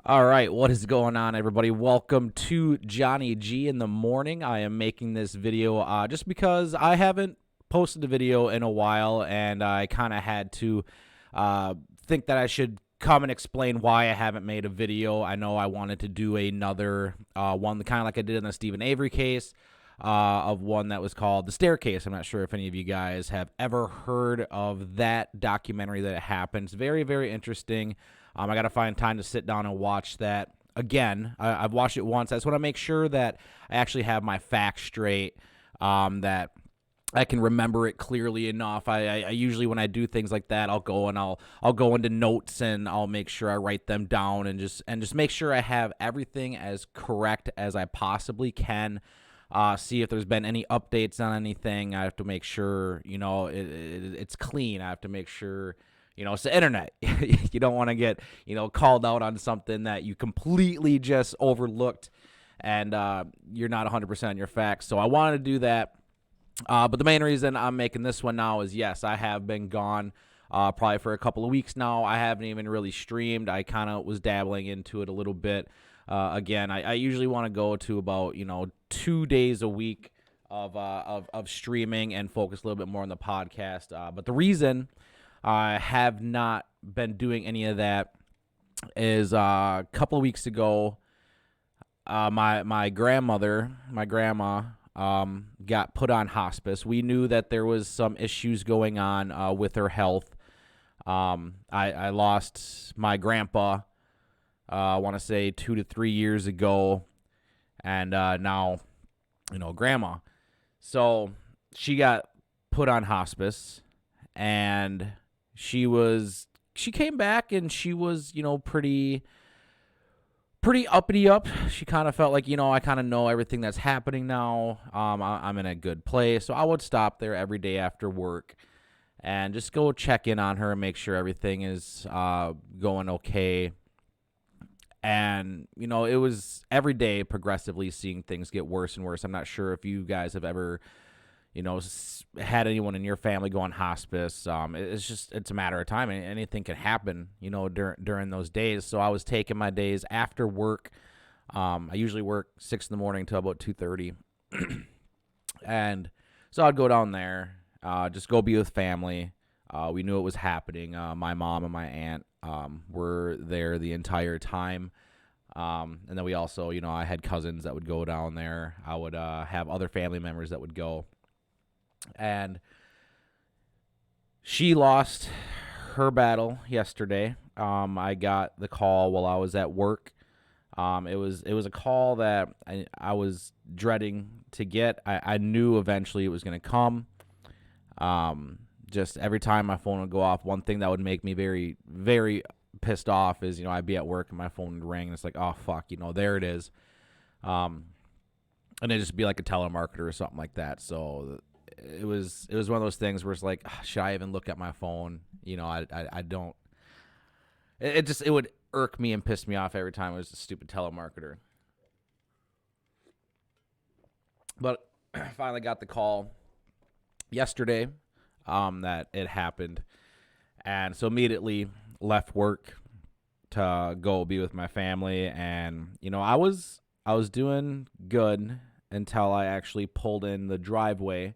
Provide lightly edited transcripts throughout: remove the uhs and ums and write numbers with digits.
All right, what is going on, everybody? Welcome to Johnny G in the morning. I am making this video just because I haven't posted a video in a while, and I kind of had to think that I should come and explain why I haven't made a video. I know I wanted to do another one, kind of like I did in the Stephen Avery case, of one that was called The Staircase. I'm not sure if any of you guys have ever heard of that documentary that happens. Very, very interesting. I got to find time to sit down and watch that again. I've watched it once. I just want to make sure that I actually have my facts straight, that I can remember it clearly enough. I usually, when I do things like that, I'll go into notes and I'll make sure I write them down and just make sure I have everything as correct as I possibly can. See if there's been any updates on anything. I have to make sure it's clean. I have to make sure. It's the internet. You don't want to get, called out on something that you completely just overlooked and you're not 100% on your facts. So I wanted to do that. But the main reason I'm making this one now is, yes, I have been gone probably for a couple of weeks now. I haven't even really streamed. I kind of was dabbling into it a little bit. Again, I usually want to go to about, 2 days a week of streaming and focus a little bit more on the podcast. But the reason I have not been doing any of that is a couple of weeks ago, my grandma, got put on hospice. We knew that there was some issues going on with her health. I lost my grandpa, I want to say 2 to 3 years ago, and now, grandma. So she got put on hospice, and she came back and she was, pretty uppity up. She kind of felt like, I kind of know everything that's happening now. I'm in a good place. So I would stop there every day after work and just go check in on her and make sure everything is going okay. And, it was every day progressively seeing things get worse and worse. I'm not sure if you guys have ever had anyone in your family go on hospice. It's a matter of time. Anything can happen, during those days. So I was taking my days after work. I usually work 6 in the morning till about 2:30. And so I'd go down there, just go be with family. We knew it was happening. My mom and my aunt were there the entire time. And then we also, I had cousins that would go down there. I would have other family members that would go. And she lost her battle yesterday. I got the call while I was at work. It was a call that I was dreading to get. I knew eventually it was going to come. Just every time my phone would go off, one thing that would make me very, very pissed off is, I'd be at work and my phone would ring and it's like, oh, fuck, there it is. And it'd just be like a telemarketer or something like that. So it was one of those things where it's like, should I even look at my phone? I don't. It would irk me and piss me off every time it was a stupid telemarketer. But I finally got the call yesterday that it happened, and so immediately left work to go be with my family. And I was doing good until I actually pulled in the driveway.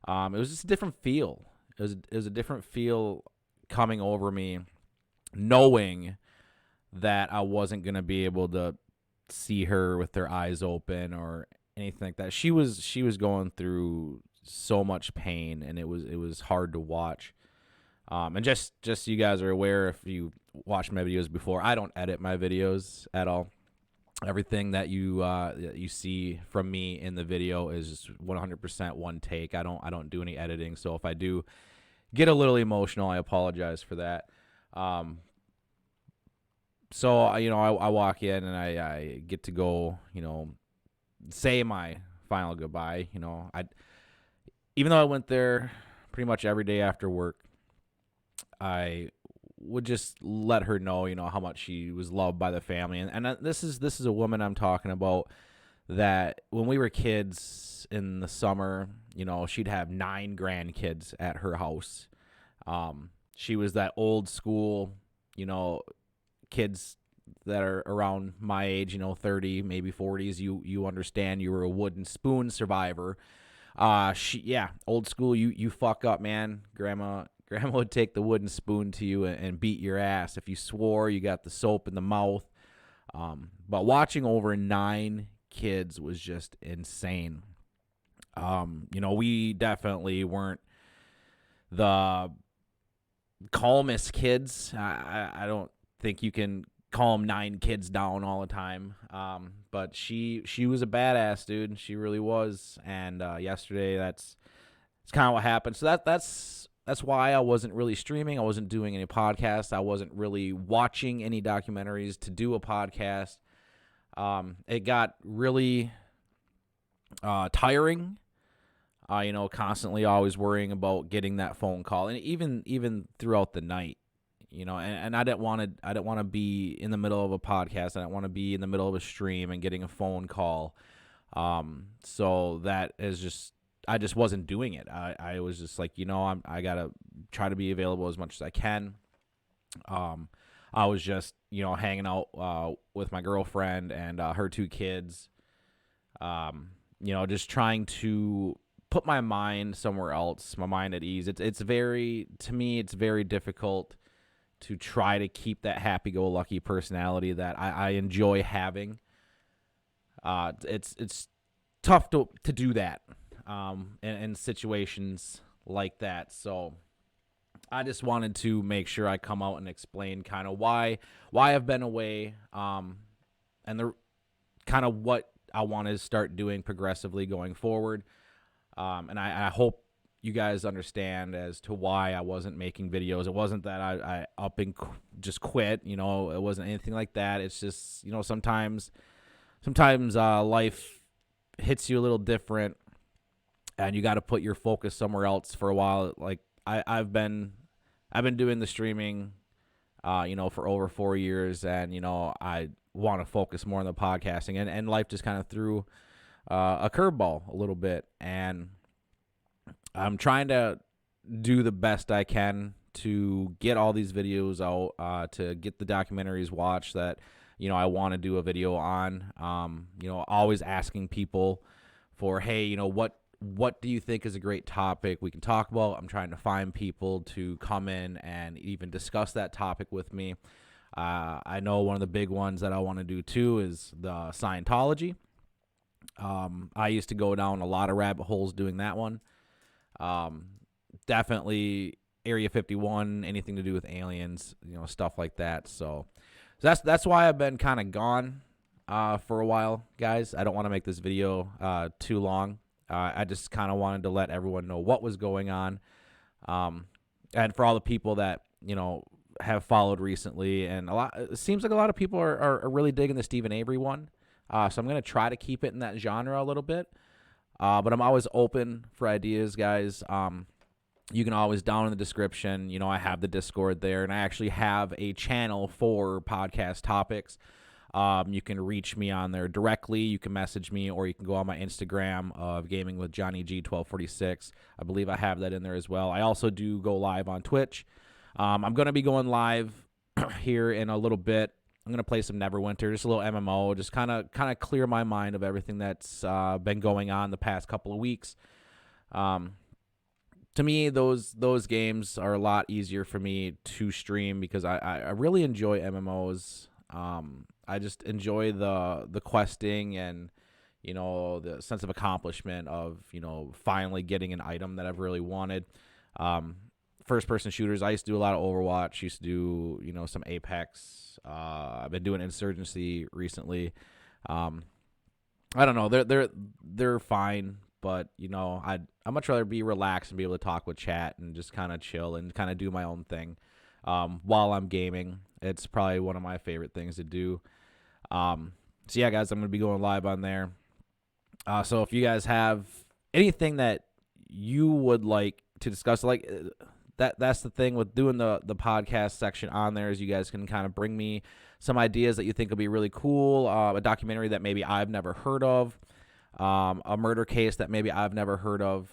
It was just a different feel. It was a different feel coming over me, knowing that I wasn't going to be able to see her with her eyes open or anything like that. She was going through so much pain, and it was hard to watch. And just so you guys are aware, if you watched my videos before, I don't edit my videos at all. Everything that you see from me in the video is 100% one take. I don't do any editing. So if I do get a little emotional, I apologize for that. So I walk in and I get to go, say my final goodbye. Even though I went there pretty much every day after work, I would just let her know, how much she was loved by the family. And this is a woman I'm talking about that when we were kids in the summer, she'd have 9 grandkids at her house. She was that old school, kids that are around my age, 30, maybe 40s, you understand you were a wooden spoon survivor. Old school. You fuck up, man. Grandma would take the wooden spoon to you and beat your ass if you swore. You got the soap in the mouth. But watching over 9 kids was just insane. We definitely weren't the calmest kids. I don't think you can calm 9 kids down all the time. But she was a badass, dude. She really was. And yesterday, that's kind of what happened. So that's why I wasn't really streaming. I wasn't doing any podcasts. I wasn't really watching any documentaries to do a podcast. It got really tiring. Constantly always worrying about getting that phone call, and even throughout the night, and I didn't want to be in the middle of a podcast. I didn't want to be in the middle of a stream and getting a phone call. So that is just, I just wasn't doing it. I was just like, I gotta try to be available as much as I can. I was just, hanging out with my girlfriend and her 2 kids. Just trying to put my mind somewhere else, my mind at ease. It's very difficult to try to keep that happy-go-lucky personality that I enjoy having. It's tough to do that in situations like that. So I just wanted to make sure I come out and explain kind of why I've been away, and the kind of what I want to start doing progressively going forward. And I hope you guys understand as to why I wasn't making videos. It wasn't that I up and just quit. It wasn't anything like that. It's just, sometimes life hits you a little different, and you got to put your focus somewhere else for a while. Like I've been doing the streaming, for over 4 years, and I want to focus more on the podcasting, and life just kind of threw a curveball a little bit, and I'm trying to do the best I can to get all these videos out, to get the documentaries watched that I want to do a video on. Always asking people for, hey, what do you think is a great topic we can talk about? I'm trying to find people to come in and even discuss that topic with me. I know one of the big ones that I want to do too is the Scientology. I used to go down a lot of rabbit holes doing that one. Definitely Area 51, anything to do with aliens, stuff like that. So that's why I've been kind of gone for a while, guys. I don't want to make this video too long. I just kind of wanted to let everyone know what was going on. And for all the people that, have followed recently, and it seems like a lot of people are really digging the Stephen Avery one. So I'm going to try to keep it in that genre a little bit. But I'm always open for ideas, guys. You can always, down in the description, I have the Discord there, and I actually have a channel for podcast topics. You can reach me on there directly. You can message me, or you can go on my Instagram of Gaming with JonnyG 1246. I believe I have that in there as well. I also do go live on Twitch. I'm going to be going live here in a little bit. I'm going to play some Neverwinter, just a little MMO, just kind of clear my mind of everything that's been going on the past couple of weeks. To me, those games are a lot easier for me to stream because I really enjoy MMOs. I just enjoy the questing and, the sense of accomplishment of, finally getting an item that I've really wanted. First-person shooters, I used to do a lot of Overwatch, used to do, some Apex. I've been doing Insurgency recently. I don't know. They're fine, but, I'd much rather be relaxed and be able to talk with chat and just kind of chill and kind of do my own thing while I'm gaming. It's probably one of my favorite things to do. So, yeah, guys, I'm going to be going live on there. So if you guys have anything that you would like to discuss, like that's the thing with doing the podcast section on there, is you guys can kind of bring me some ideas that you think will be really cool, a documentary that maybe I've never heard of, a murder case that maybe I've never heard of.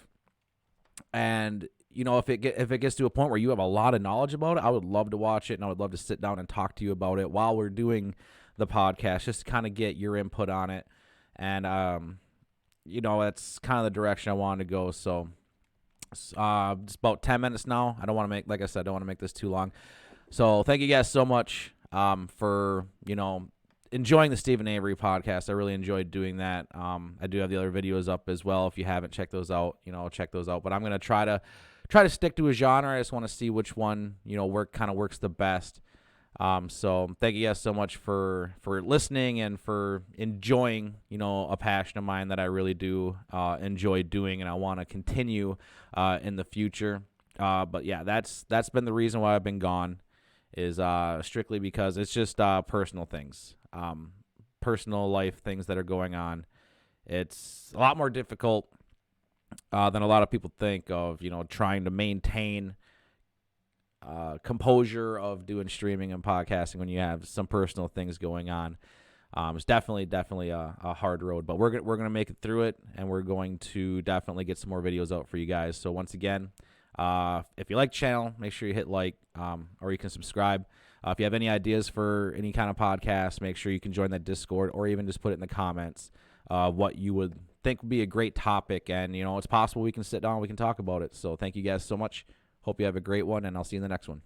And, if it gets to a point where you have a lot of knowledge about it, I would love to watch it, and I would love to sit down and talk to you about it while we're doing the podcast, just to kind of get your input on it. And that's kind of the direction I wanted to go. So it's about 10 minutes now. I don't want to make, like I said, I don't want to make this too long. So thank you guys so much for enjoying the Stephen Avery podcast. I really enjoyed doing that. I do have the other videos up as well. If you haven't checked those out, check those out. But I'm gonna try to stick to a genre. I just want to see which one works the best. So thank you guys so much for listening and for enjoying a passion of mine that I really do enjoy doing, and I want to continue in the future. But yeah, that's been the reason why I've been gone, is strictly because it's just personal things, personal life things that are going on. It's a lot more difficult than a lot of people think of, trying to maintain composure of doing streaming and podcasting when you have some personal things going on. It's definitely a hard road, but we're gonna make it through it, and we're going to definitely get some more videos out for you guys. So once again, if you like the channel, make sure you hit like, or you can subscribe. If you have any ideas for any kind of podcast, make sure you can join that Discord, or even just put it in the comments what you would think would be a great topic, and it's possible we can sit down and we can talk about it. So thank you guys so much. Hope you have a great one, and I'll see you in the next one.